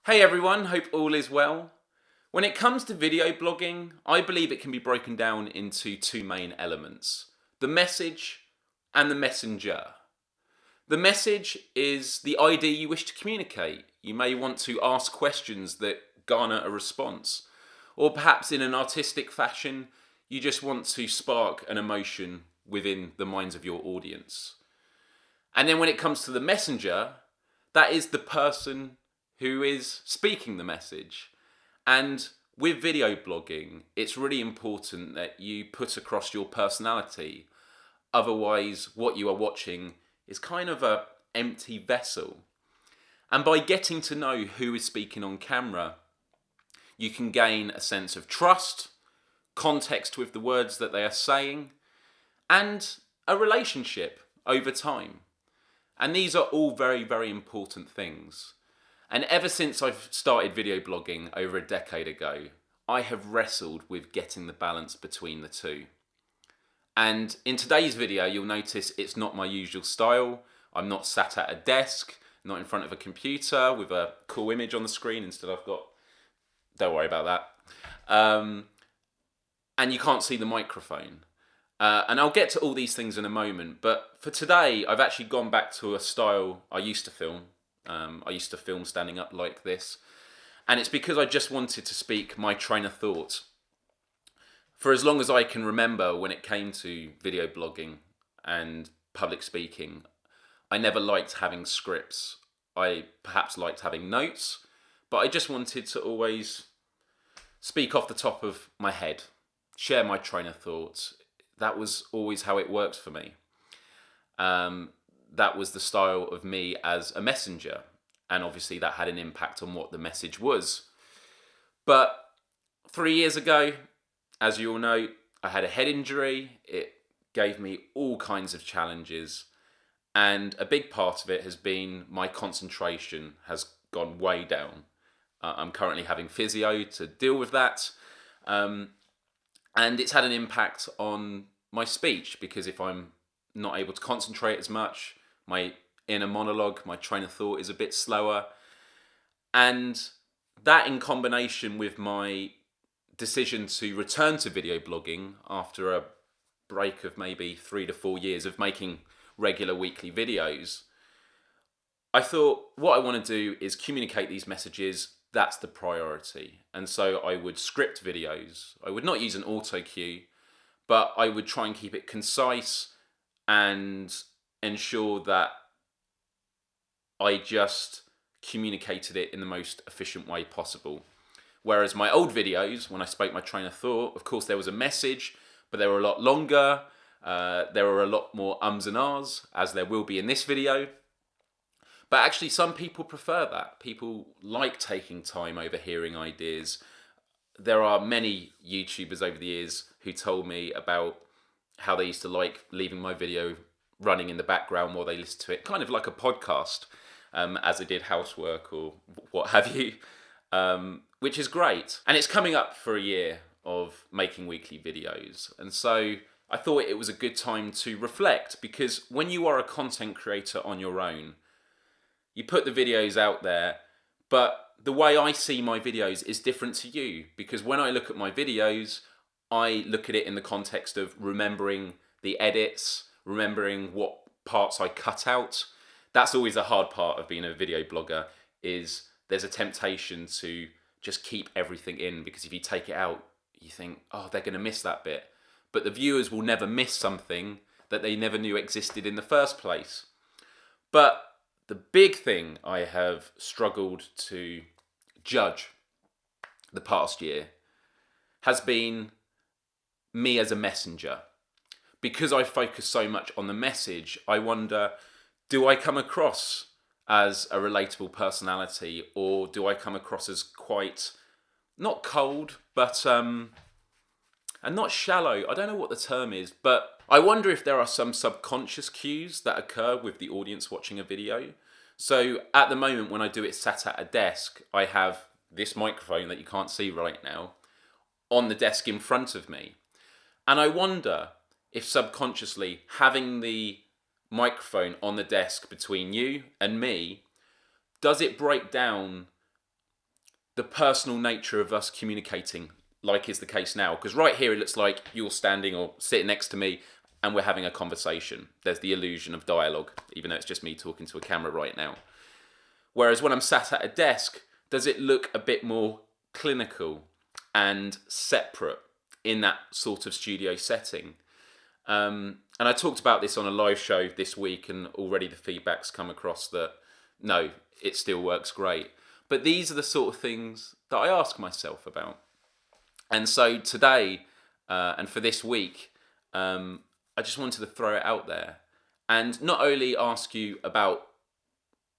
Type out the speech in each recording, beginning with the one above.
Hey everyone, hope all is well. When it comes to video blogging, I believe it can be broken down into two main elements: the message and the messenger. The message is the idea you wish to communicate. You may want to ask questions that garner a response, or perhaps in an artistic fashion, you just want to spark an emotion within the minds of your audience. And then when it comes to the messenger, that is the person who is speaking the message. And with video blogging, it's really important that you put across your personality. Otherwise, what you are watching is kind of an empty vessel. And by getting to know who is speaking on camera, you can gain a sense of trust, context with the words that they are saying, and a relationship over time. And these are all very, very important things. And ever since I've started video blogging over a decade ago, I have wrestled with getting the balance between the two. And in today's video, you'll notice it's not my usual style. I'm not sat at a desk, not in front of a computer with a cool image on the screen. Instead, I've got, don't worry about that. And you can't see the microphone. And I'll get to all these things in a moment. But for today, I've actually gone back to a style I used to film. I used to film standing up like this. And it's because I just wanted to speak my train of thought. For as long as I can remember, when it came to video blogging and public speaking, I never liked having scripts. I perhaps liked having notes, but I just wanted to always speak off the top of my head, share my train of thought. That was always how it worked for me. That was the style of me as a messenger. And obviously that had an impact on what the message was. But 3 years ago, as you all know, I had a head injury. It gave me all kinds of challenges. And a big part of it has been my concentration has gone way down. I'm currently having physio to deal with that. And it's had an impact on my speech, because if I'm not able to concentrate as much, my inner monologue, my train of thought is a bit slower. And that, in combination with my decision to return to video blogging after a break of maybe 3 to 4 years of making regular weekly videos, I thought what I want to do is communicate these messages. That's the priority. And so I would script videos. I would not use an auto cue, but I would try and keep it concise and ensure that I just communicated it in the most efficient way possible. Whereas my old videos, when I spoke my train of thought, of course there was a message, but they were a lot longer. There were a lot more ums and ahs, as there will be in this video. But actually some people prefer that. People like taking time over hearing ideas. There are many YouTubers over the years who told me about how they used to like leaving my video running in the background while they listened to it, kind of like a podcast, as they did housework or what have you, which is great. And it's coming up for a year of making weekly videos. And so I thought it was a good time to reflect, because when you are a content creator on your own, you put the videos out there, but the way I see my videos is different to you, because when I look at my videos, I look at it in the context of remembering the edits, remembering what parts I cut out. That's always a hard part of being a video blogger, is there's a temptation to just keep everything in, because if you take it out, you think, oh, they're going to miss that bit. But the viewers will never miss something that they never knew existed in the first place. But the big thing I have struggled to judge the past year has been me as a messenger. Because I focus so much on the message, I wonder, do I come across as a relatable personality, or do I come across as quite, not cold, but and not shallow? I don't know what the term is, but I wonder if there are some subconscious cues that occur with the audience watching a video. So at the moment, when I do it sat at a desk, I have this microphone that you can't see right now on the desk in front of me. And I wonder if subconsciously having the microphone on the desk between you and me, does it break down the personal nature of us communicating, like is the case now. Because right here it looks like you're standing or sitting next to me and we're having a conversation. There's the illusion of dialogue, even though it's just me talking to a camera right now. Whereas when I'm sat at a desk, does it look a bit more clinical and separate in that sort of studio setting? And I talked about this on a live show this week, and already the feedback's come across that no, it still works great. But these are the sort of things that I ask myself about. And so today, and for this week, I just wanted to throw it out there and not only ask you about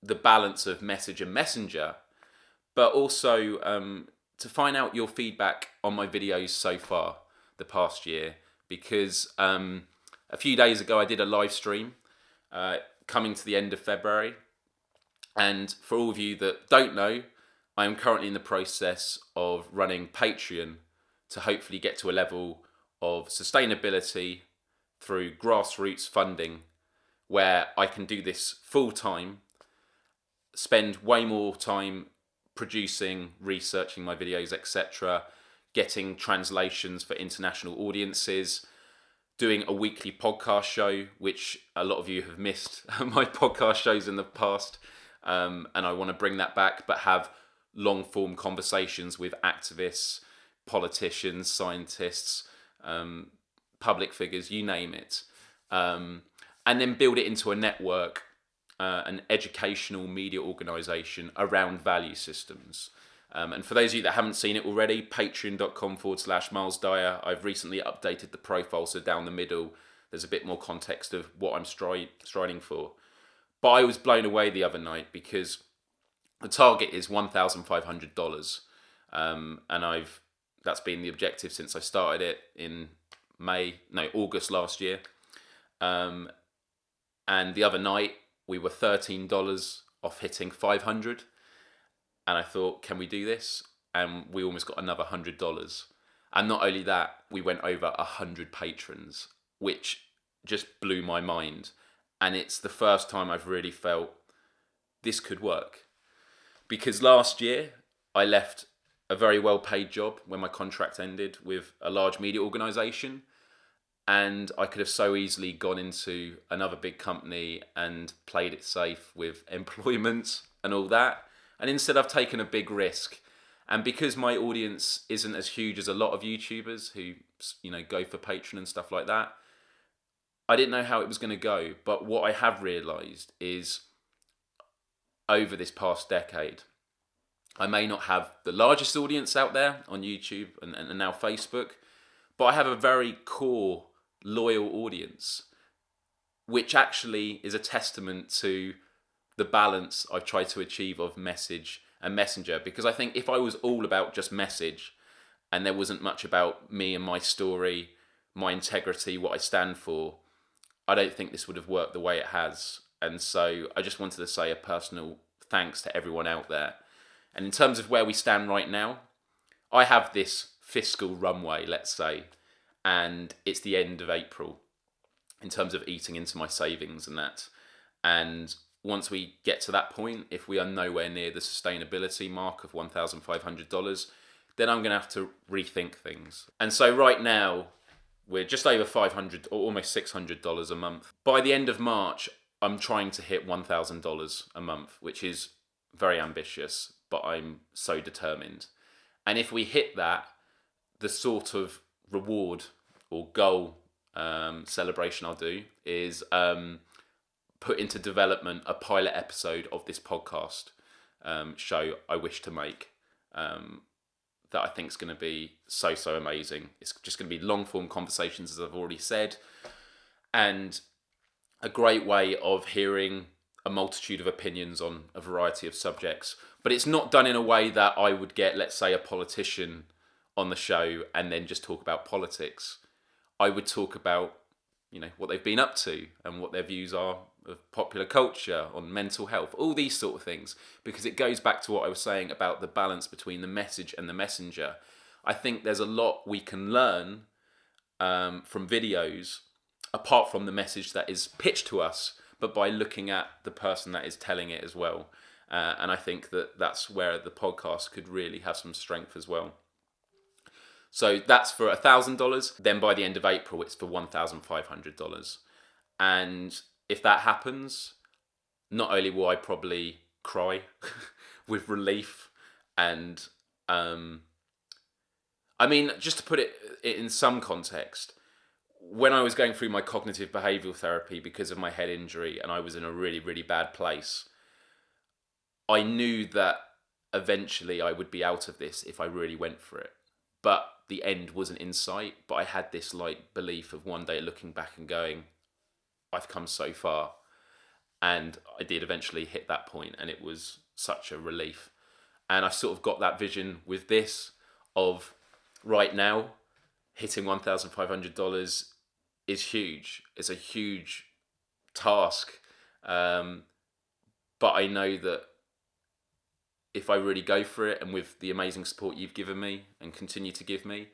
the balance of message and messenger, but also to find out your feedback on my videos so far the past year. Because a few days ago I did a live stream coming to the end of February. And for all of you that don't know, I am currently in the process of running Patreon to hopefully get to a level of sustainability through grassroots funding where I can do this full time, spend way more time producing, researching my videos, etc., getting translations for international audiences, doing a weekly podcast show, which a lot of you have missed my podcast shows in the past, and I want to bring that back, but have long form conversations with activists, politicians, scientists, public figures, you name it, and then build it into a network, an educational media organisation around value systems. And for those of you that haven't seen it already, patreon.com/Myles Dyer. I've recently updated the profile, so down the middle there's a bit more context of what I'm striding for. But I was blown away the other night because the target is $1,500, and that's been the objective since I started it in August last year. And the other night we were $13 off hitting 500, and I thought, can we do this? And we almost got another $100. And not only that, we went over 100 patrons, which just blew my mind. And it's the first time I've really felt this could work. Because last year, I left a very well-paid job when my contract ended with a large media organisation. And I could have so easily gone into another big company and played it safe with employment and all that. And instead I've taken a big risk. And because my audience isn't as huge as a lot of YouTubers who, go for Patreon and stuff like that, I didn't know how it was going to go. But what I have realised is over this past decade, I may not have the largest audience out there on YouTube and now Facebook, but I have a very core, loyal audience, which actually is a testament to the balance I've tried to achieve of message and messenger. Because I think if I was all about just message and there wasn't much about me and my story, my integrity, what I stand for, I don't think this would have worked the way it has. And so I just wanted to say a personal thanks to everyone out there. And in terms of where we stand right now, I have this fiscal runway, let's say, and it's the end of April in terms of eating into my savings and that. And once we get to that point, if we are nowhere near the sustainability mark of $1,500, then I'm going to have to rethink things. And so right now, we're just over $500 or almost $600 a month. By the end of March, I'm trying to hit $1,000 a month, which is very ambitious, but I'm so determined. And if we hit that, the sort of reward or goal celebration I'll do is put into development a pilot episode of this podcast show I wish to make that I think is going to be so amazing. It's just going to be long form conversations, as I've already said, and a great way of hearing a multitude of opinions on a variety of subjects. But it's not done in a way that I would get, let's say, a politician on the show and then just talk about politics. I would talk about, what they've been up to and what their views are of popular culture, on mental health, all these sort of things, because it goes back to what I was saying about the balance between the message and the messenger. I think there's a lot we can learn from videos, apart from the message that is pitched to us, but by looking at the person that is telling it as well. And I think that that's where the podcast could really have some strength as well. So that's for $1,000. Then by the end of April, it's for $1,500. And if that happens, not only will I probably cry with relief and I mean, just to put it in some context, when I was going through my cognitive behavioural therapy because of my head injury and I was in a really, really bad place, I knew that eventually I would be out of this if I really went for it. But the end wasn't in sight. But I had this like belief of one day looking back and going, I've come so far. And I did eventually hit that point, and it was such a relief. And I've sort of got that vision with this of right now, hitting $1,500 is huge. It's a huge task. But I know that if I really go for it, and with the amazing support you've given me and continue to give me,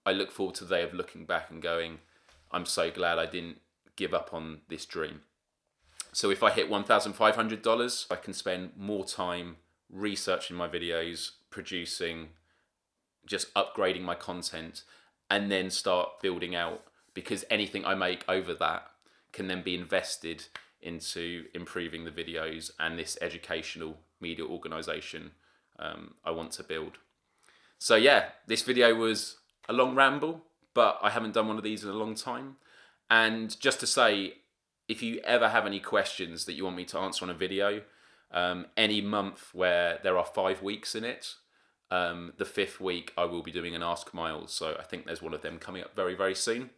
I look forward to the day of looking back and going, I'm so glad I didn't give up on this dream. So if I hit $1,500, I can spend more time researching my videos, producing, just upgrading my content, and then start building out, because anything I make over that can then be invested into improving the videos and this educational media organisation I want to build. So yeah, this video was a long ramble, but I haven't done one of these in a long time. And just to say, if you ever have any questions that you want me to answer on a video, any month where there are 5 weeks in it, the 5th week I will be doing an Ask Myles. So I think there's one of them coming up very, very soon.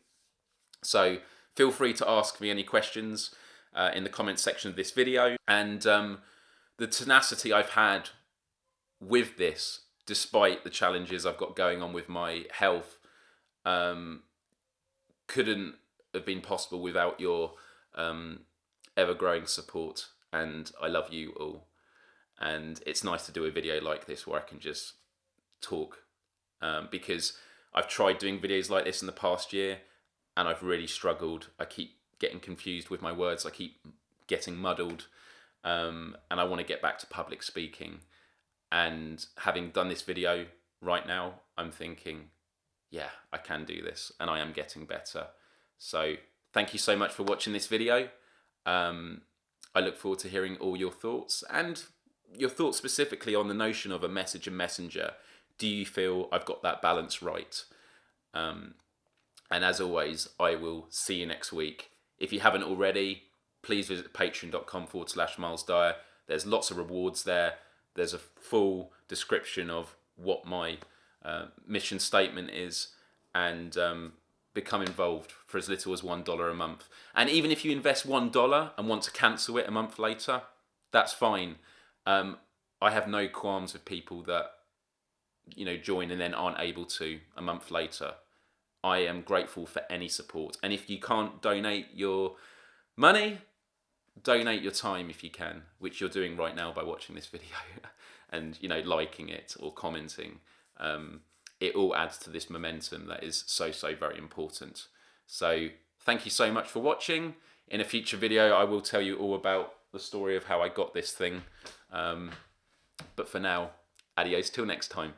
So feel free to ask me any questions in the comments section of this video. And the tenacity I've had with this, despite the challenges I've got going on with my health, couldn't have been possible without your ever-growing support, and I love you all. And it's nice to do a video like this where I can just talk, because I've tried doing videos like this in the past year and I've really struggled. I keep getting confused with my words, I keep getting muddled, and I want to get back to public speaking. And having done this video right now, I'm thinking, yeah, I can do this, and I am getting better. So thank you so much for watching this video. I look forward to hearing all your thoughts, and your thoughts specifically on the notion of a message and messenger. Do you feel I've got that balance right? And as always, I will see you next week. If you haven't already, please visit patron.com/Myles Dyer. There's lots of rewards there. There's a full description of what my mission statement is, and become involved for as little as $1 a month. And even if you invest $1 and want to cancel it a month later, that's fine. I have no qualms with people that, you know, join and then aren't able to a month later. I am grateful for any support. And if you can't donate your money, donate your time if you can, which you're doing right now by watching this video and, you know, liking it or commenting. It all adds to this momentum that is so, so very important. So thank you so much for watching. In a future video, I will tell you all about the story of how I got this thing. But for now, adios till next time.